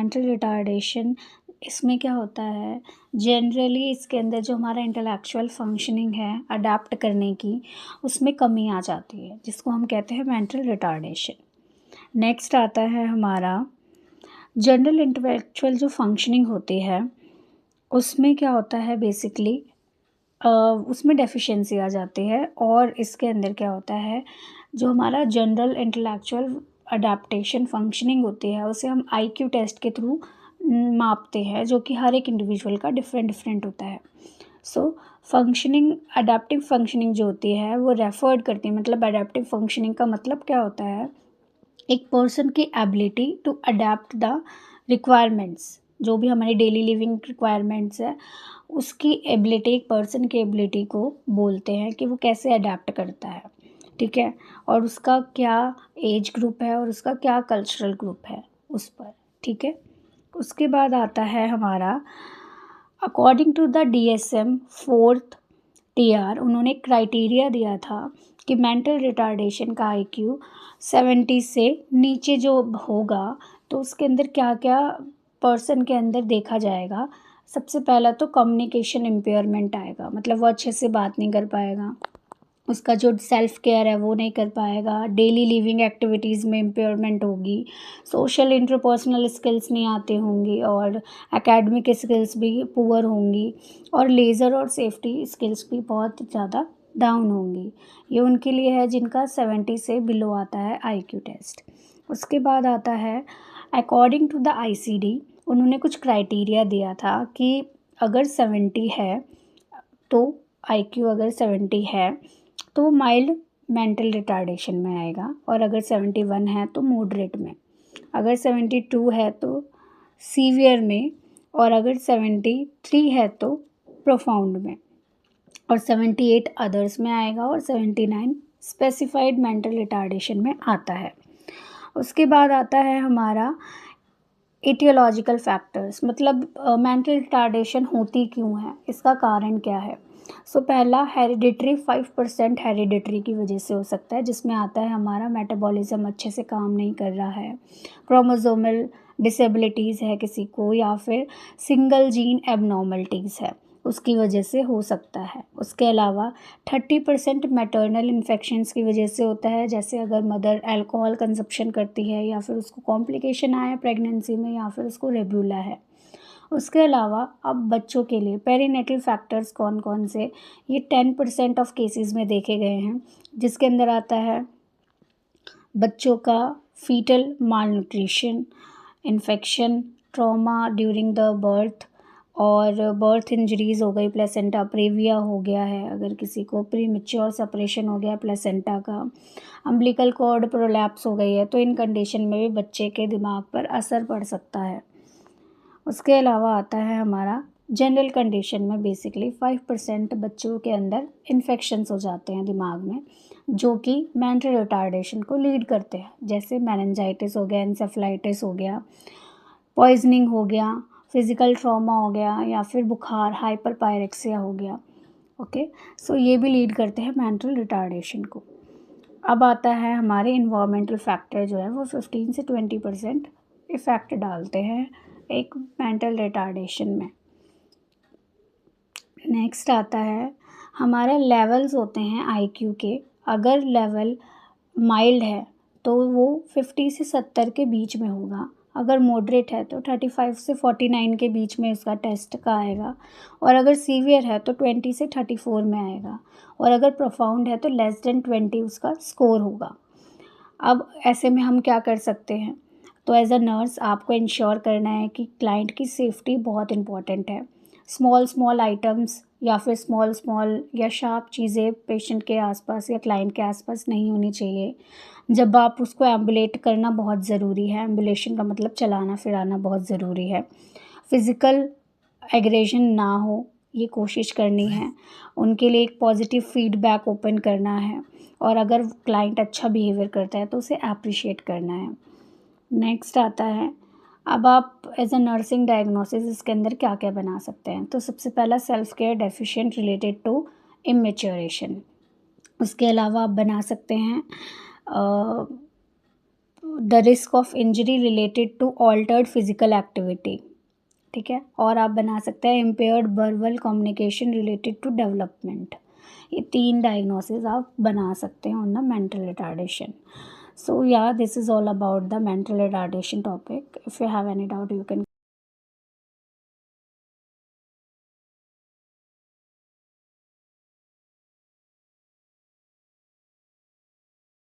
Mental retardation, इसमें क्या होता है, जनरली इसके अंदर जो हमारा इंटेलेक्चुअल फंक्शनिंग है अडैप्ट करने की, उसमें कमी आ जाती है, जिसको हम कहते हैं मेंटल रिटार्डेशन। नेक्स्ट आता है हमारा जनरल इंटेलेक्चुअल जो फंक्शनिंग होती है, उसमें क्या होता है बेसिकली उसमें डेफिशिएंसी आ जाती है। और इसके अंदर क्या होता है, जो हमारा जनरल इंटेलेक्चुअल अडेप्टेशन फंक्शनिंग होती है, उसे हम आईक्यू टेस्ट के थ्रू मापते हैं, जो कि हर एक इंडिविजुअल का डिफरेंट होता है। सो फंक्शनिंग, अडेप्टिव फंक्शनिंग जो होती है वो रेफर्ड करती है, मतलब अडेप्टिव फंक्शनिंग का मतलब क्या होता है, एक पर्सन की ability to adapt the requirements, जो भी हमारी डेली लिविंग रिक्वायरमेंट्स है, उसकी एबिलिटी, एक पर्सन की एबिलिटी को बोलते हैं कि वो कैसे अडेप्ट करता है, ठीक है, और उसका क्या एज ग्रुप है और उसका क्या कल्चरल ग्रुप है उस पर, ठीक है। उसके बाद आता है हमारा according to the DSM 4th TR, उन्होंने क्राइटेरिया दिया था कि मेंटल रिटार्डेशन का IQ 70 से नीचे जो होगा तो उसके अंदर क्या क्या पर्सन के अंदर देखा जाएगा। सबसे पहला तो कम्युनिकेशन इम्पेयरमेंट आएगा, मतलब वो अच्छे से बात नहीं कर पाएगा, उसका जो सेल्फ केयर है वो नहीं कर पाएगा, डेली लिविंग एक्टिविटीज़ में इम्पेयरमेंट होगी, सोशल इंटरपर्सनल स्किल्स नहीं आते होंगी, और एकेडमिक स्किल्स भी पुअर होंगी, और लेज़र और सेफ्टी स्किल्स भी बहुत ज़्यादा डाउन होंगी। ये उनके लिए है जिनका 70 से बिलो आता है IQ टेस्ट। उसके बाद आता है अकॉर्डिंग टू द ICD, उन्होंने कुछ क्राइटेरिया दिया था कि अगर 70 है तो IQ अगर 70 है तो माइल्ड मेंटल रिटार्डेशन में आएगा, और अगर 71 है तो मॉडरेट में, अगर 72 है तो सीवियर में, और अगर 73 है तो प्रोफाउंड में, और 78 अदर्स में आएगा, और 79 स्पेसिफाइड मेंटल रिटार्डेशन में आता है। उसके बाद आता है हमारा एटियोलॉजिकल फैक्टर्स, मतलब मेंटल रिटार्डेशन होती क्यों है, इसका कारण क्या है। पहला हेरिडिटरी, 5% हेरिडिटरी की वजह से हो सकता है, जिसमें आता है हमारा मेटाबॉलिज्म अच्छे से काम नहीं कर रहा है, क्रोमोसोमल डिसेबिलिटीज़ है किसी को, या फिर सिंगल जीन एबनॉर्मलिटीज़ है, उसकी वजह से हो सकता है। उसके अलावा 30% मैटरनल इन्फेक्शंस की वजह से होता है, जैसे अगर मदर अल्कोहल कंजप्शन करती है, या फिर उसको कॉम्प्लिकेशन आया प्रेगनेंसी में, या फिर उसको रेब्यूला है। उसके अलावा अब बच्चों के लिए पेरीनेटल फैक्टर्स कौन कौन से, ये 10% ऑफ केसेस में देखे गए हैं, जिसके अंदर आता है बच्चों का foetal malnutrition, infection, trauma during the birth, और बर्थ इंजरीज़ हो गई, प्लेसेंटा प्रेविया हो गया है, अगर किसी को प्रीमेच्योर सेपरेशन हो गया प्लेसेंटा का, अम्बिलिकल कॉर्ड प्रोलैप्स हो गई है, तो इन कंडीशन में भी बच्चे के दिमाग पर असर पड़ सकता है। उसके अलावा आता है हमारा जनरल कंडीशन में बेसिकली 5% बच्चों के अंदर इन्फेक्शंस हो जाते हैं दिमाग में, जो कि मेंटल रिटार्डेशन को लीड करते हैं, जैसे मेनिंजाइटिस हो गया, एंसेफेलाइटिस हो गया, पॉइजनिंग हो गया, फिज़िकल ट्रॉमा हो गया, या फिर बुखार, हाइपर पायरेक्सिया हो गया। ओके, सो ये भी लीड करते हैं मेंटल रिटार्डेशन को। अब आता है हमारे इन्वायरमेंटल फैक्टर, जो है वो 15 से 20% इफ़ेक्ट डालते हैं एक मेंटल रिटार्डेशन में। नेक्स्ट आता है हमारे लेवल्स होते हैं IQ के, अगर लेवल माइल्ड है तो वो 50 से 70 के बीच में होगा, अगर मॉडरेट है तो 35 से 49 के बीच में इसका टेस्ट का आएगा, और अगर सीवियर है तो 20 से 34 में आएगा, और अगर प्रोफाउंड है तो लेस देन 20 उसका स्कोर होगा। अब ऐसे में हम क्या कर सकते हैं, तो एज अ नर्स आपको इंश्योर करना है कि क्लाइंट की सेफ्टी बहुत इम्पॉर्टेंट है। स्मॉल आइटम्स या फिर स्मॉल या शार्प चीज़ें पेशेंट के आसपास या क्लाइंट के आसपास नहीं होनी चाहिए। जब आप उसको एम्बुलेट करना बहुत ज़रूरी है, एम्बुलेशन का मतलब चलाना फिराना बहुत ज़रूरी है। फिज़िकल एग्रेशन ना हो ये कोशिश करनी है, उनके लिए एक पॉजिटिव फीडबैक ओपन करना है, और अगर क्लाइंट अच्छा बिहेवियर करता है तो उसे अप्रिशिएट करना है। नेक्स्ट आता है, अब आप एज अ नर्सिंग डायग्नोसिस इसके अंदर क्या क्या बना सकते हैं, तो सबसे पहला self care deficient related to immaturation. उसके अलावा आप बना सकते हैं the risk of injury related to altered physical activity, ठीक है। और आप बना सकते हैं impaired verbal communication related to development. ये 3 डायग्नोसिस आप बना सकते हैं on the mental retardation. So yeah, this is all about the mental retardation topic. If you have any doubt, you can